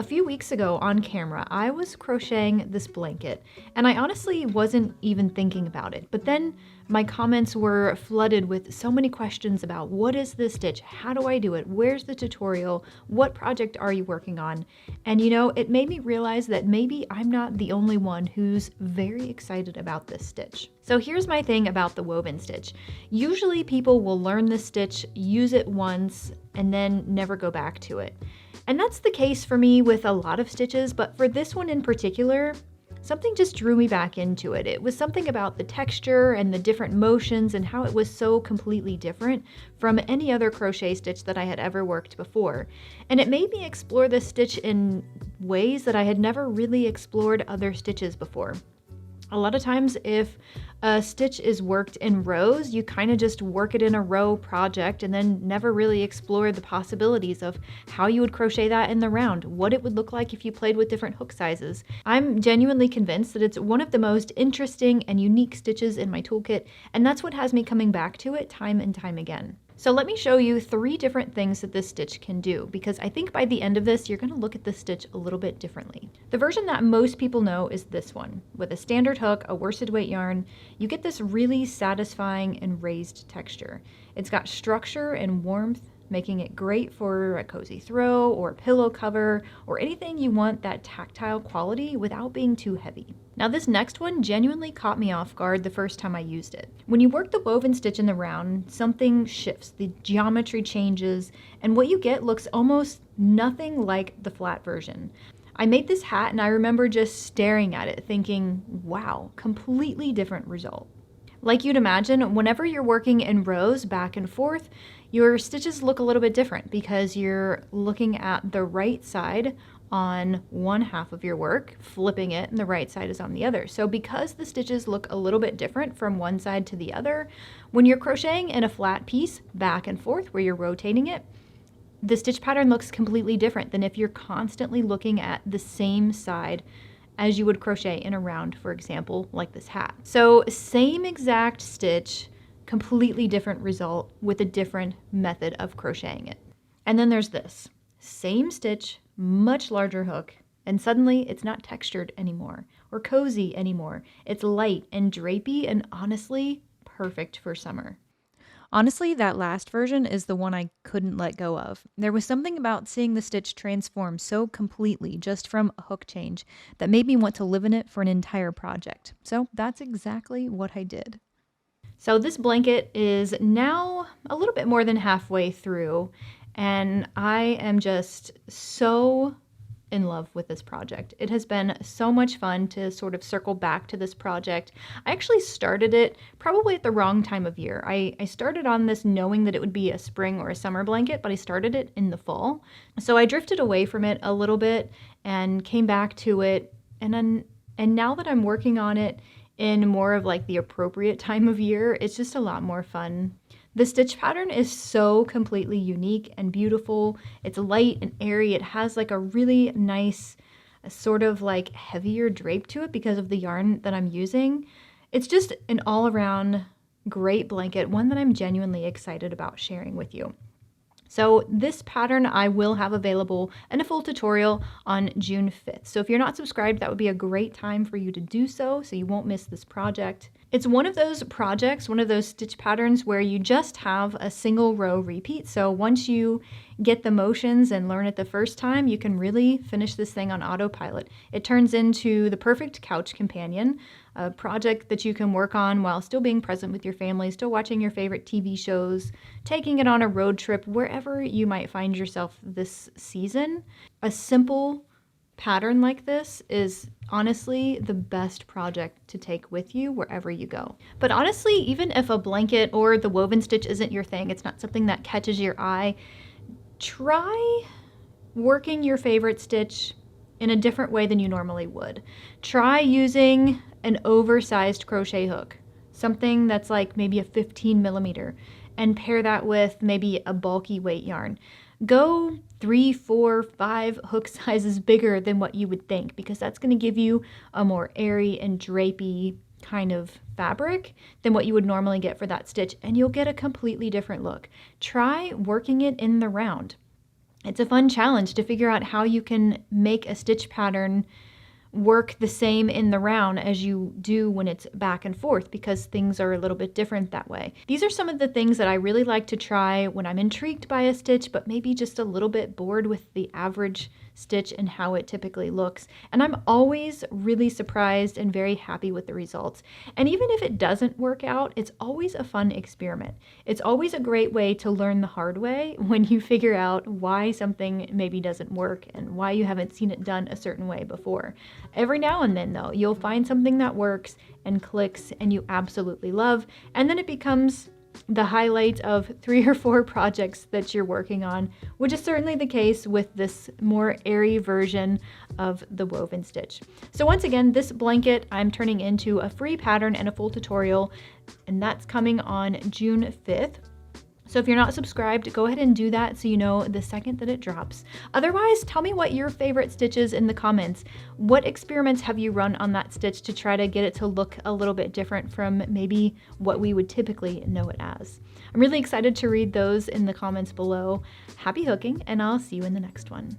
few weeks ago on camera, I was crocheting this blanket, and I honestly wasn't even thinking about it. But then my comments were flooded with so many questions about what is this stitch? How do I do it? Where's the tutorial? What project are you working on? And you know, it made me realize that maybe I'm not the only one who's very excited about this stitch. So here's my thing about the woven stitch. Usually people will learn this stitch, use it once, and then never go back to it. And that's the case for me with a lot of stitches, but for this one in particular, something just drew me back into it. It was something about the texture and the different motions and how it was so completely different from any other crochet stitch that I had ever worked before. And it made me explore this stitch in ways that I had never really explored other stitches before. A lot of times if a stitch is worked in rows, you kind of just work it in a row project and then never really explore the possibilities of how you would crochet that in the round, what it would look like if you played with different hook sizes. I'm genuinely convinced that it's one of the most interesting and unique stitches in my toolkit, and that's what has me coming back to it time and time again. So let me show you 3 different things that this stitch can do, because I think by the end of this, you're going to look at this stitch a little bit differently. The version that most people know is this one. With a standard hook, a worsted weight yarn, you get this really satisfying and raised texture. It's got structure and warmth, making it great for a cozy throw or a pillow cover or anything you want that tactile quality without being too heavy. Now this next one genuinely caught me off guard the first time I used it. When you work the woven stitch in the round, something shifts, the geometry changes, and what you get looks almost nothing like the flat version. I made this hat and I remember just staring at it thinking, wow, completely different result. Like you'd imagine, whenever you're working in rows back and forth, your stitches look a little bit different because you're looking at the right side on one half of your work, flipping it, and the right side is on the other. So because the stitches look a little bit different from one side to the other, when you're crocheting in a flat piece back and forth where you're rotating it, the stitch pattern looks completely different than if you're constantly looking at the same side as you would crochet in a round, for example, like this hat. So same exact stitch, completely different result with a different method of crocheting it. And then there's this, same stitch, much larger hook, and suddenly it's not textured anymore or cozy anymore. It's light and drapey and honestly perfect for summer. Honestly, that last version is the one I couldn't let go of. There was something about seeing the stitch transform so completely just from a hook change that made me want to live in it for an entire project. So that's exactly what I did. So this blanket is now a little bit more than halfway through, and I am just so in love with this project. It has been so much fun to sort of circle back to this project. I actually started it probably at the wrong time of year. I started on this knowing that it would be a spring or a summer blanket, but I started it in the fall. So I drifted away from it a little bit and came back to it. And now that I'm working on it in more of like the appropriate time of year, it's just a lot more fun. The stitch pattern is so completely unique and beautiful. It's light and airy. It has like a really nice sort of like heavier drape to it because of the yarn that I'm using. It's just an all-around great blanket, one that I'm genuinely excited about sharing with you. So this pattern I will have available in a full tutorial on June 5th. So if you're not subscribed, that would be a great time for you to do so you won't miss this project. It's one of those projects, one of those stitch patterns where you just have a single row repeat. So once you get the motions and learn it the first time, you can really finish this thing on autopilot. It turns into the perfect couch companion, a project that you can work on while still being present with your family, still watching your favorite TV shows, taking it on a road trip, wherever you might find yourself this season. A simple pattern like this is honestly the best project to take with you wherever you go. But honestly, even if a blanket or the woven stitch isn't your thing, it's not something that catches your eye, try working your favorite stitch in a different way than you normally would. Try using an oversized crochet hook, something that's like maybe a 15 millimeter, and pair that with maybe a bulky weight yarn. Go 3, 4, 5 hook sizes bigger than what you would think, because that's going to give you a more airy and drapey kind of fabric than what you would normally get for that stitch, and you'll get a completely different look. Try working it in the round. It's a fun challenge to figure out how you can make a stitch pattern work the same in the round as you do when it's back and forth, because things are a little bit different that way. These are some of the things that I really like to try when I'm intrigued by a stitch, but maybe just a little bit bored with the average stitch and how it typically looks. And I'm always really surprised and very happy with the results. And even if it doesn't work out, it's always a fun experiment. It's always a great way to learn the hard way when you figure out why something maybe doesn't work and why you haven't seen it done a certain way before. Every now and then, though, you'll find something that works and clicks and you absolutely love, and then it becomes the highlight of 3 or 4 projects that you're working on, which is certainly the case with this more airy version of the woven stitch. So once again, this blanket I'm turning into a free pattern and a full tutorial, and that's coming on June 5th. So if you're not subscribed, go ahead and do that so you know the second that it drops. Otherwise, tell me what your favorite stitch is in the comments. What experiments have you run on that stitch to try to get it to look a little bit different from maybe what we would typically know it as? I'm really excited to read those in the comments below. Happy hooking, and I'll see you in the next one.